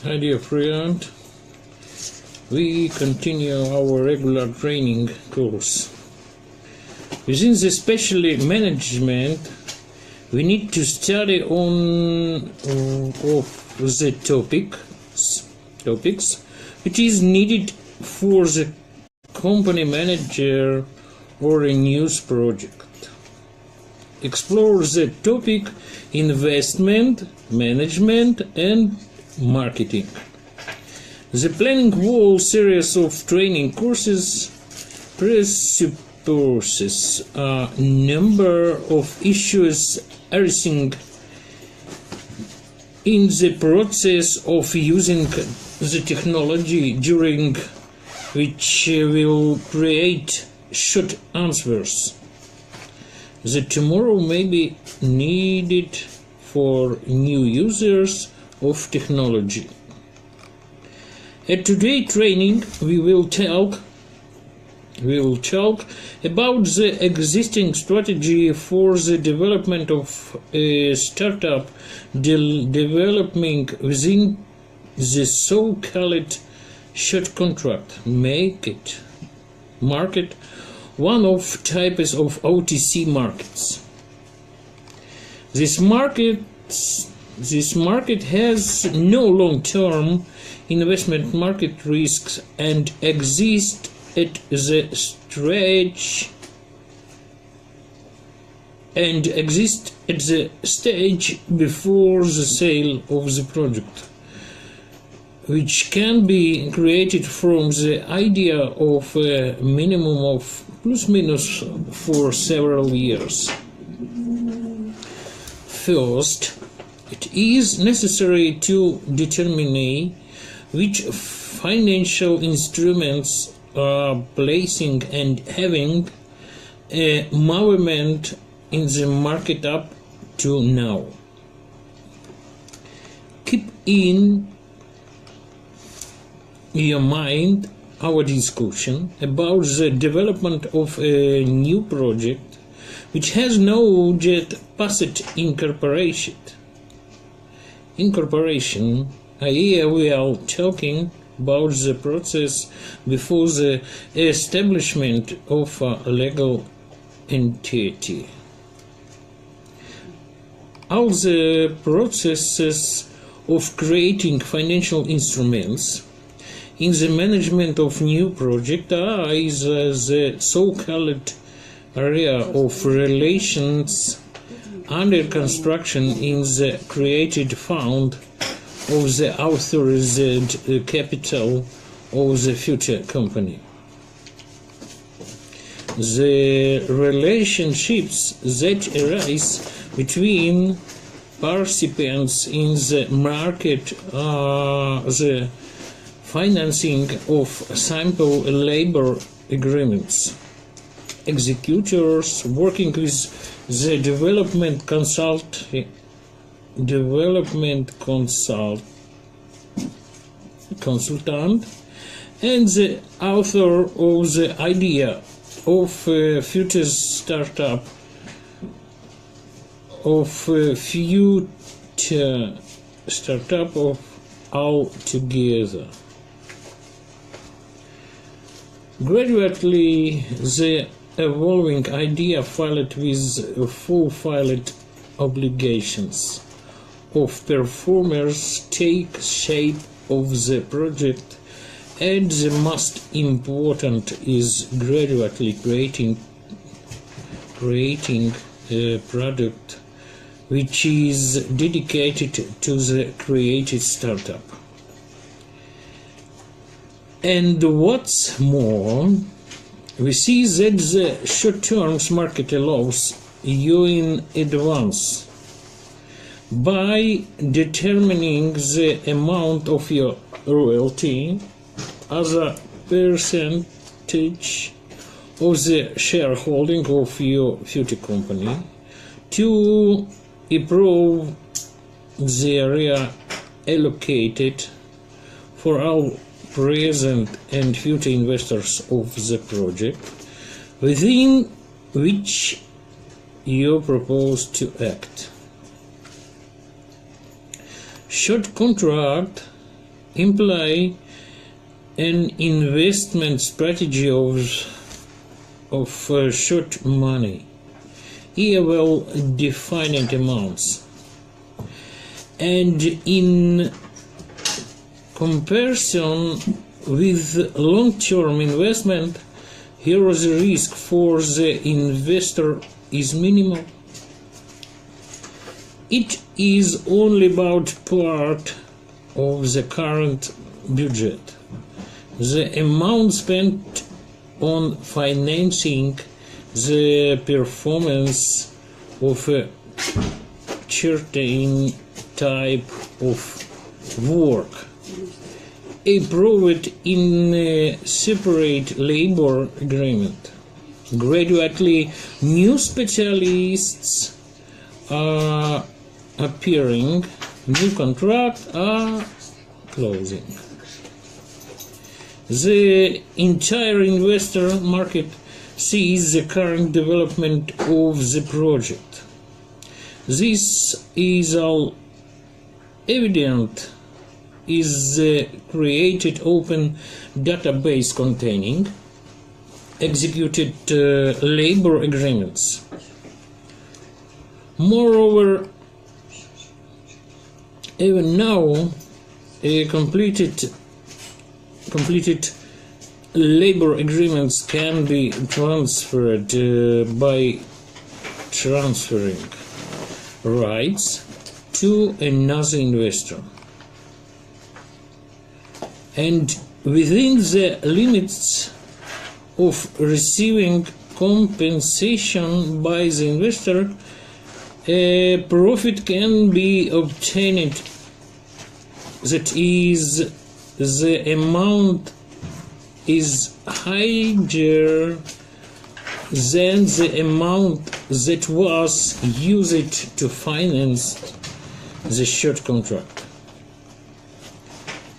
Hi dear friend, we continue our regular training course. Within the special management, we need to study on of the topics which is needed for the company manager or a news project. Explore the topic investment, management and marketing. The planning whole series of training courses presupposes a number of issues arising in the process of using the technology, during which will create short answers that tomorrow may be needed for new users of technology. At today's training, we will talk about the existing strategy for the development of a startup developing within the so-called short contract market, one of types of OTC markets. This market has no long-term investment market risks and exists at the stage before the sale of the project, which can be created from the idea of a minimum of plus minus for several years. First, it is necessary to determine which financial instruments are placing and having a movement in the market up to now. Keep in your mind our discussion about the development of a new project which has not yet passed incorporation. Here we are talking about the process before the establishment of a legal entity. All the processes of creating financial instruments in the management of new project are the so-called area of relations under construction in the created fund of the authorized capital of the future company. The relationships that arise between participants in the market are the financing of simple labor agreements, executors working with the development consultant, and the author of the idea of future startup all together. Gradually, the evolving idea filled with fulfilled obligations of performers take shape of the project, and the most important is gradually creating a product which is dedicated to the created startup. And what's more, we see that the short-term market allows you in advance, by determining the amount of your royalty as a percentage of the shareholding of your future company, to improve the area allocated for all present and future investors of the project within which you propose to act. Short contract imply an investment strategy of short money, here well-defined amounts, and in comparison with long-term investment, here the risk for the investor is minimal. It is only about part of the current budget. The amount spent on financing the performance of a certain type of work, approved in a separate labor agreement. Gradually, new specialists are appearing, new contracts are closing. The entire investor market sees the current development of the project. This is all evident is the created open database containing executed labor agreements. Moreover, even now, completed labor agreements can be transferred by transferring rights to another investor, and within the limits of receiving compensation by the investor, a profit can be obtained, that is, the amount is higher than the amount that was used to finance the short contract.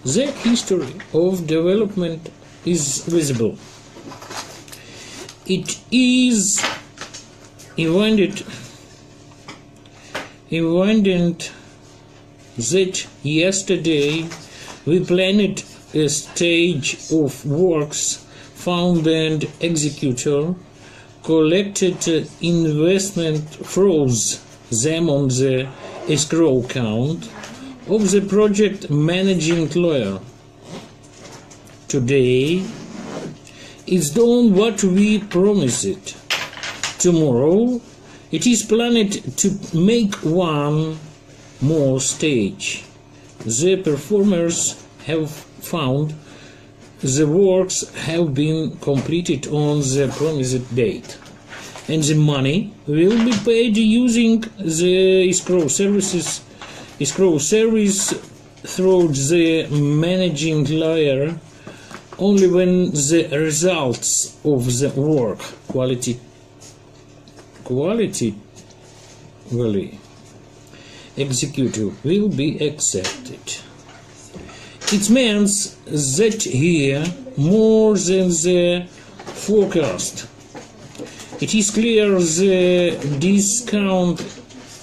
The history of development is visible. It is evident that yesterday we planned a stage of works, found and executor, collected investment, froze them on the escrow account of the project managing lawyer. Today, it's done what we promised. Tomorrow, it is planned to make one more stage. The performers have found the works have been completed on the promised date, and the money will be paid using the escrow service through the managing lawyer only when the results of the work qualitatively executed will be accepted. It means that here, more than the forecast, it is clear the discount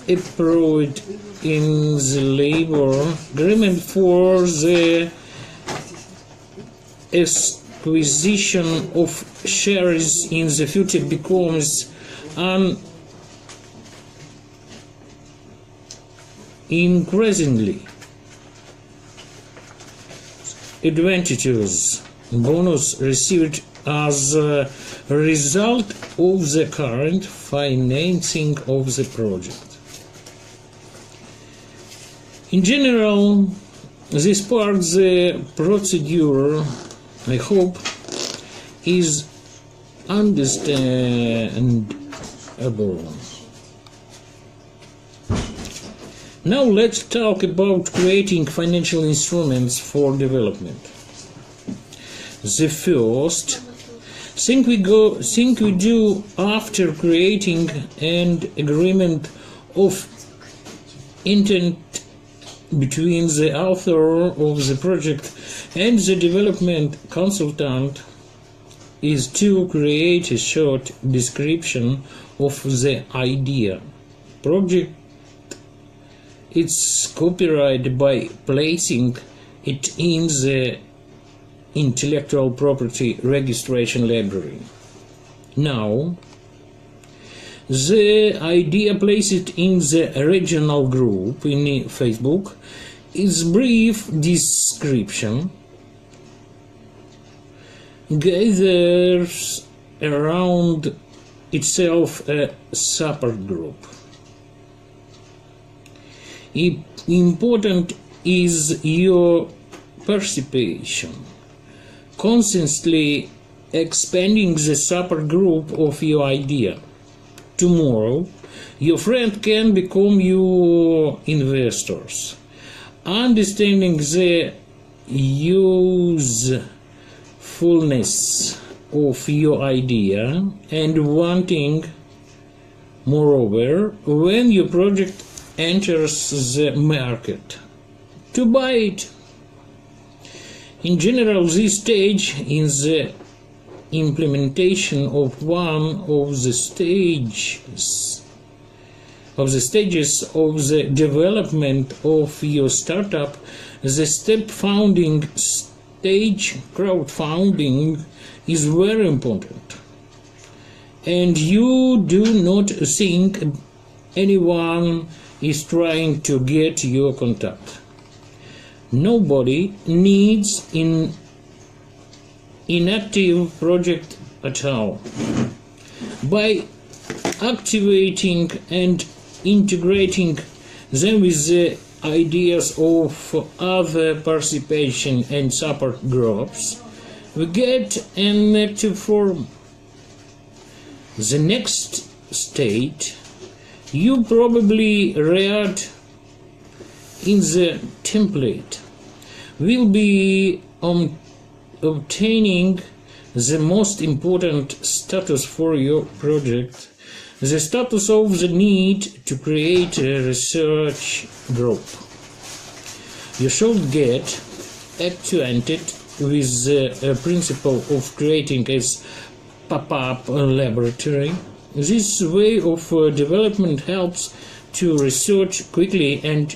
approved in the labor agreement for the acquisition of shares in the future becomes an increasingly advantageous bonus received as a result of the current financing of the project. In general, this part of the procedure, I hope, is understandable. Now let's talk about creating financial instruments for development. The first thing we do after creating an agreement of intent between the author of the project and the development consultant is to create a short description of the idea. Project it's copyrighted by placing it in the intellectual property registration library. Now, the idea placed in the regional group in Facebook is brief description gathers around itself a support group. Important is your participation, constantly expanding the support group of your idea. Tomorrow, your friend can become your investors. Understanding the usefulness of your idea and wanting, moreover, when your project enters the market, to buy it. In general, this stage in the implementation of one of the stages of the development of your startup, the step founding stage, crowdfunding, is very important. And you do not think anyone is trying to get your contact. Nobody needs inactive project at all. By activating and integrating them with the ideas of other participation and support groups, we get an active form. The next state you probably read in the template will be obtaining the most important status for your project, the status of the need to create a research group. You should get acquainted with the principle of creating a pop-up laboratory. This way of development helps to research quickly and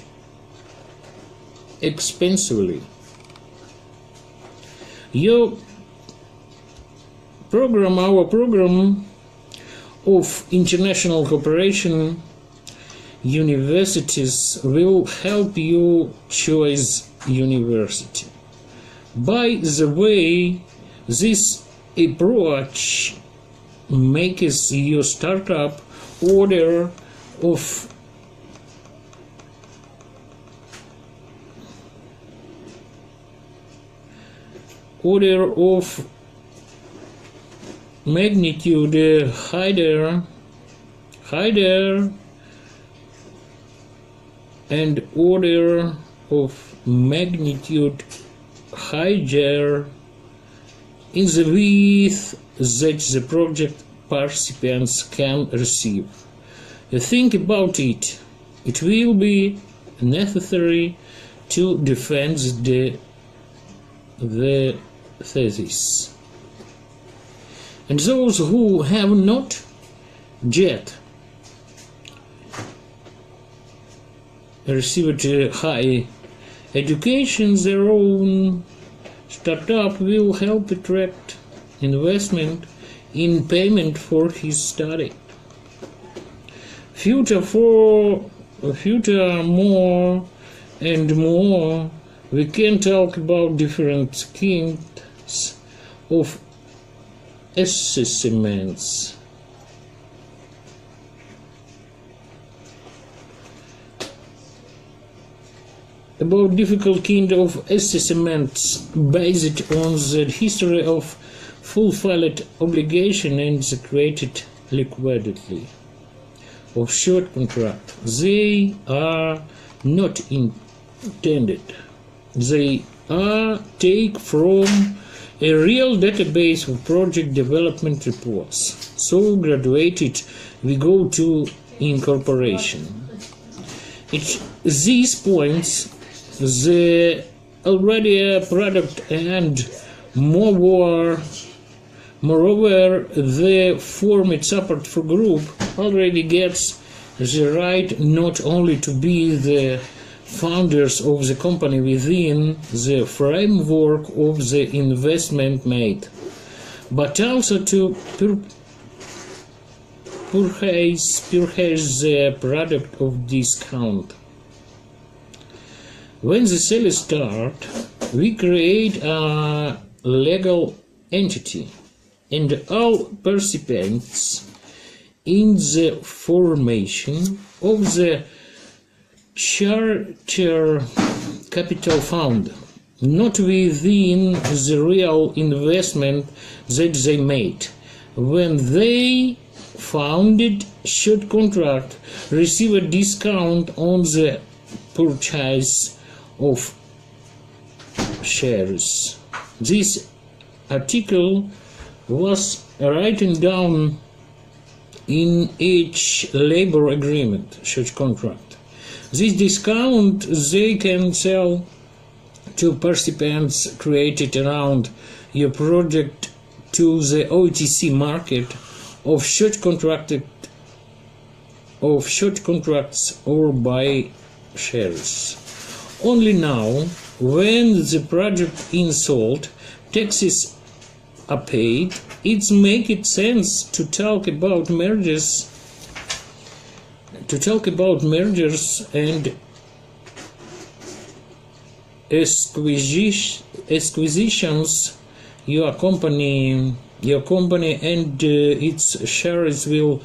expensively. Our program of international cooperation universities will help you choose university. By the way, this approach makes your startup order of magnitude higher and order of magnitude higher in the width that the project participants can receive. Think about it. It will be necessary to defend the thesis. And those who have not yet received high education, their own startup will help attract investment in payment for his study. Future more and more, we can talk about different kinds of assessments. About difficult kind of assessments based on the history of fulfilled obligation and the created liquidity of short contract. They are not intended. They are taken from a real database of project development reports. So graduated, we go to incorporation. At these points, the already product and moreover the formed support for group already gets the right not only to be the founders of the company within the framework of the investment made, but also to purchase the product of discount. When the sale starts, we create a legal entity, and all participants in the formation of the charter capital fund, not within the real investment that they made. When they founded short contract, receive a discount on the purchase of shares. This article was written down in each labor agreement, such contract. This discount they can sell to participants created around your project to the OTC market of short contracts or buy shares. Only now, when the project is sold, taxes are paid, it makes sense to talk about mergers and acquisitions. Your company and its shares will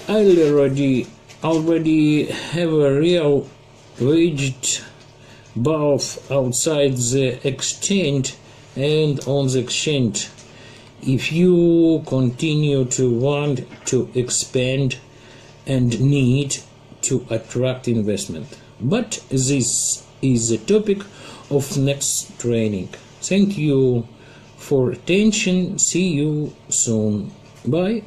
already have a real wage both outside the exchange and on the exchange. If you continue to want to expand and need to attract investment. But this is the topic of next training. Thank you for attention. See you soon. Bye.